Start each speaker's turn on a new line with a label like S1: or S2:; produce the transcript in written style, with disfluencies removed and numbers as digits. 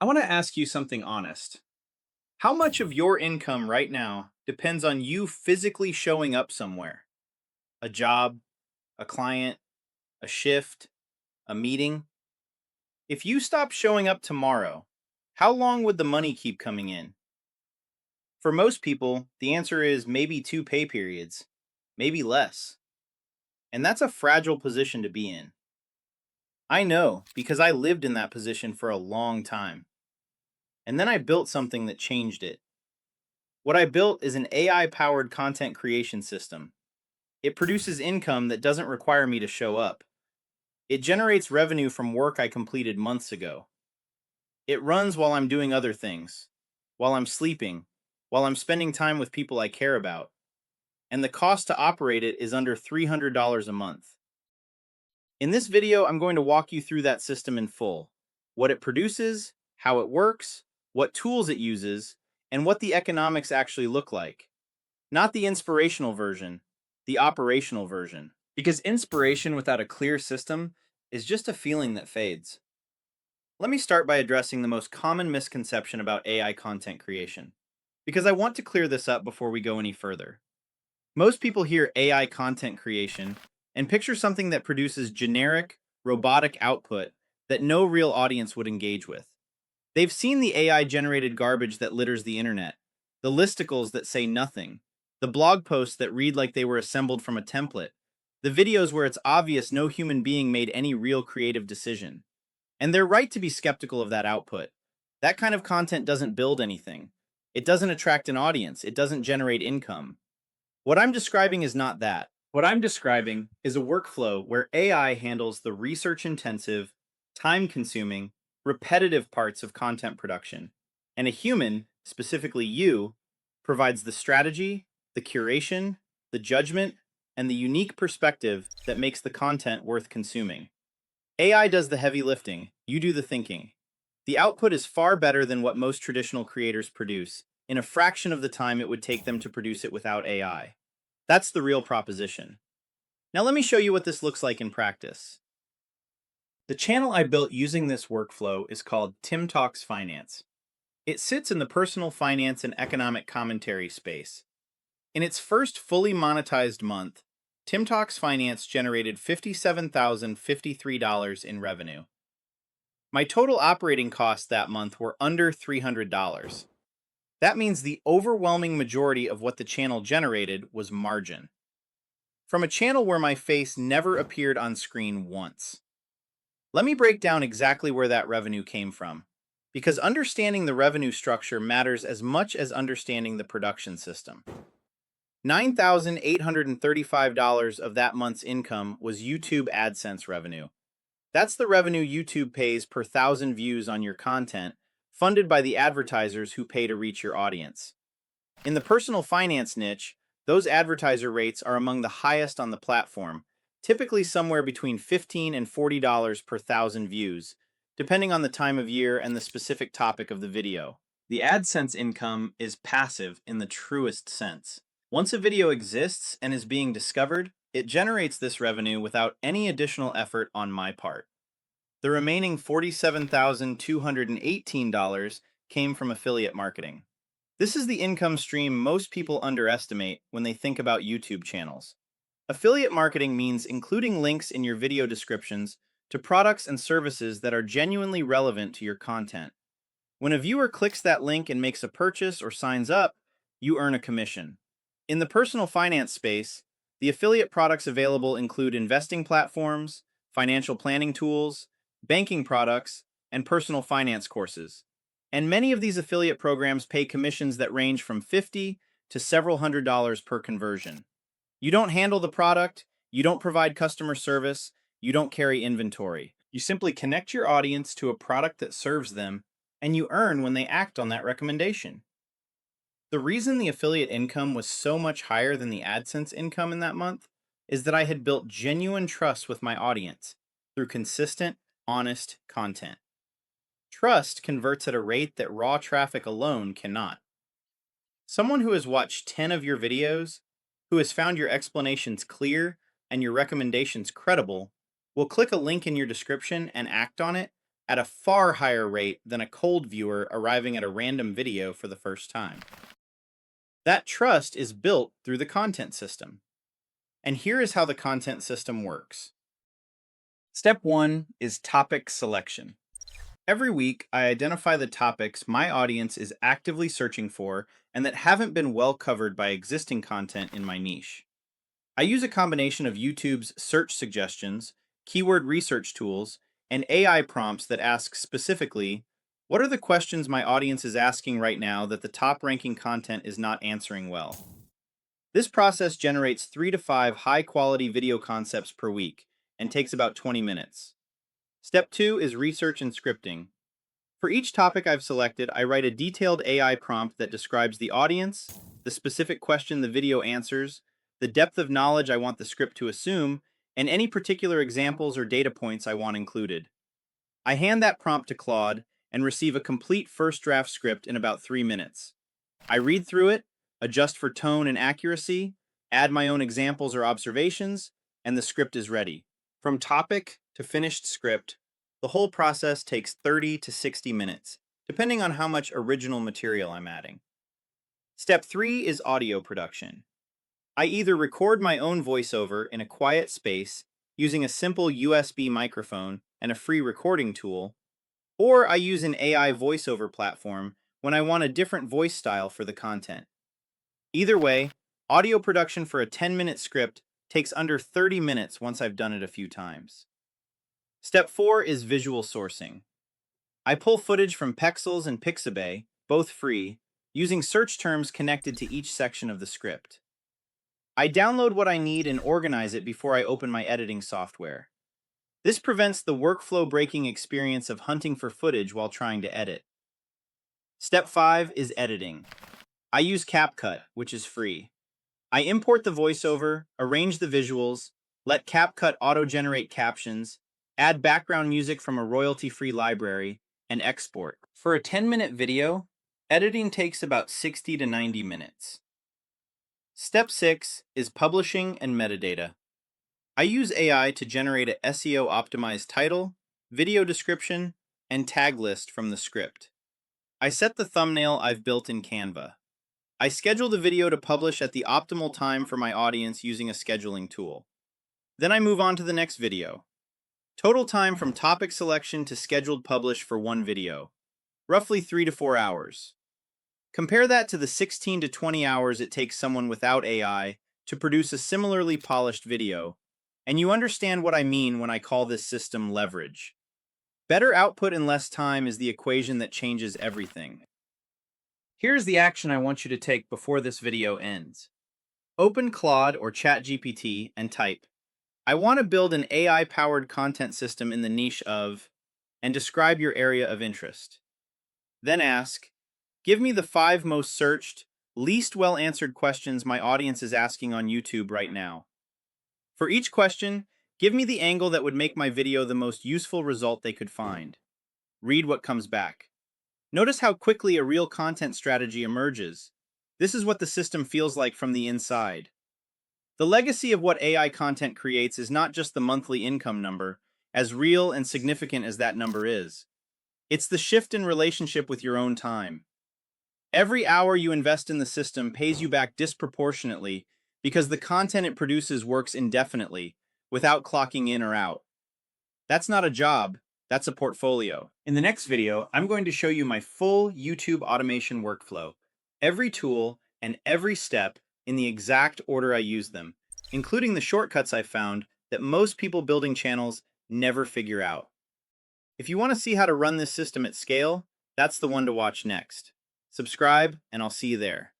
S1: I want to ask you something honest. How much of your income right now depends on you physically showing up somewhere? A job, a client, a shift, a meeting? If you stopped showing up tomorrow, how long would the money keep coming in? For most people, the answer is maybe two pay periods, maybe less. And that's a fragile position to be in. I know because I lived in that position for a long time. And then I built something that changed it. What I built is an AI powered content creation system. It produces income that doesn't require me to show up. It generates revenue from work I completed months ago. It runs while I'm doing other things, while I'm sleeping, while I'm spending time with people I care about. And the cost to operate it is under $300 a month. In this video, I'm going to walk you through that system in full. What it produces, how it works, what tools it uses, and what the economics actually look like. Not the inspirational version, the operational version. Because inspiration without a clear system is just a feeling that fades. Let me start by addressing the most common misconception about AI content creation, because I want to clear this up before we go any further. Most people hear AI content creation and picture something that produces generic, robotic output that no real audience would engage with. They've seen the AI generated garbage that litters the internet, the listicles that say nothing, the blog posts that read like they were assembled from a template, the videos where it's obvious no human being made any real creative decision. And they're right to be skeptical of that output. That kind of content doesn't build anything. It doesn't attract an audience. It doesn't generate income. What I'm describing is not that. What I'm describing is a workflow where AI handles the research intensive, time consuming, repetitive parts of content production, and a human, specifically you, provides the strategy, the curation, the judgment, and the unique perspective that makes the content worth consuming. AI does the heavy lifting, you do the thinking. The output is far better than what most traditional creators produce, in a fraction of the time it would take them to produce it without AI. That's the real proposition. Now let me show you what this looks like in practice. The channel I built using this workflow is called Tim Talks Finance. It sits in the personal finance and economic commentary space. In its first fully monetized month, Tim Talks Finance generated $57,053 in revenue. My total operating costs that month were under $300. That means the overwhelming majority of what the channel generated was margin. From a channel where my face never appeared on screen once. Let me break down exactly where that revenue came from, because understanding the revenue structure matters as much as understanding the production system. $9,835 of that month's income was YouTube AdSense revenue. That's the revenue YouTube pays per thousand views on your content, funded by the advertisers who pay to reach your audience. In the personal finance niche, those advertiser rates are among the highest on the platform, typically somewhere between $15 and $40 per thousand views, depending on the time of year and the specific topic of the video. The AdSense income is passive in the truest sense. Once a video exists and is being discovered, it generates this revenue without any additional effort on my part. The remaining $47,218 came from affiliate marketing. This is the income stream most people underestimate when they think about YouTube channels. Affiliate marketing means including links in your video descriptions to products and services that are genuinely relevant to your content. When a viewer clicks that link and makes a purchase or signs up, you earn a commission. In the personal finance space, the affiliate products available include investing platforms, financial planning tools, banking products, and personal finance courses. And many of these affiliate programs pay commissions that range from $50 to several $100s per conversion. You don't handle the product, you don't provide customer service, you don't carry inventory. You simply connect your audience to a product that serves them, and you earn when they act on that recommendation. The reason the affiliate income was so much higher than the AdSense income in that month is that I had built genuine trust with my audience through consistent, honest content. Trust converts at a rate that raw traffic alone cannot. Someone who has watched 10 of your videos, who has found your explanations clear and your recommendations credible, will click a link in your description and act on it at a far higher rate than a cold viewer arriving at a random video for the first time. That trust is built through the content system. And here is how the content system works. Step 1 is topic selection. Every week, I identify the topics my audience is actively searching for and that haven't been well covered by existing content in my niche. I use a combination of YouTube's search suggestions, keyword research tools, and AI prompts that ask specifically, what are the questions my audience is asking right now that the top ranking content is not answering well? This process generates 3 to 5 high quality video concepts per week and takes about 20 minutes. Step 2 is research and scripting. For each topic I've selected, I write a detailed AI prompt that describes the audience, the specific question the video answers, the depth of knowledge I want the script to assume, and any particular examples or data points I want included. I hand that prompt to Claude and receive a complete first draft script in about 3 minutes. I read through it, adjust for tone and accuracy, add my own examples or observations, and the script is ready. From topic to finished script, the whole process takes 30 to 60 minutes, depending on how much original material I'm adding. Step 3 is audio production. I either record my own voiceover in a quiet space using a simple USB microphone and a free recording tool, or I use an AI voiceover platform when I want a different voice style for the content. Either way, audio production for a 10-minute script takes under 30 minutes once I've done it a few times. Step 4 is visual sourcing. I pull footage from Pexels and Pixabay, both free, using search terms connected to each section of the script. I download what I need and organize it before I open my editing software. This prevents the workflow-breaking experience of hunting for footage while trying to edit. Step 5 is editing. I use CapCut, which is free. I import the voiceover, arrange the visuals, let CapCut auto-generate captions, add background music from a royalty-free library, and export. For a 10-minute video, editing takes about 60 to 90 minutes. Step 6 is publishing and metadata. I use AI to generate a SEO-optimized title, video description, and tag list from the script. I set the thumbnail I've built in Canva. I schedule the video to publish at the optimal time for my audience using a scheduling tool. Then I move on to the next video. Total time from topic selection to scheduled publish for one video, roughly 3 to 4 hours. Compare that to the 16 to 20 hours it takes someone without AI to produce a similarly polished video, and you understand what I mean when I call this system leverage. Better output in less time is the equation that changes everything. Here's the action I want you to take before this video ends. Open Claude or ChatGPT and type, I want to build an AI-powered content system in the niche of, and describe your area of interest. Then ask, give me the 5 most searched, least well-answered questions my audience is asking on YouTube right now. For each question, give me the angle that would make my video the most useful result they could find. Read what comes back. Notice how quickly a real content strategy emerges. This is what the system feels like from the inside. The legacy of what AI content creates is not just the monthly income number, as real and significant as that number is. It's the shift in relationship with your own time. Every hour you invest in the system pays you back disproportionately because the content it produces works indefinitely, without clocking in or out. That's not a job, that's a portfolio. In the next video, I'm going to show you my full YouTube automation workflow, every tool and every step in the exact order I use them, including the shortcuts I found that most people building channels never figure out. If you want to see how to run this system at scale, that's the one to watch next. Subscribe, and I'll see you there.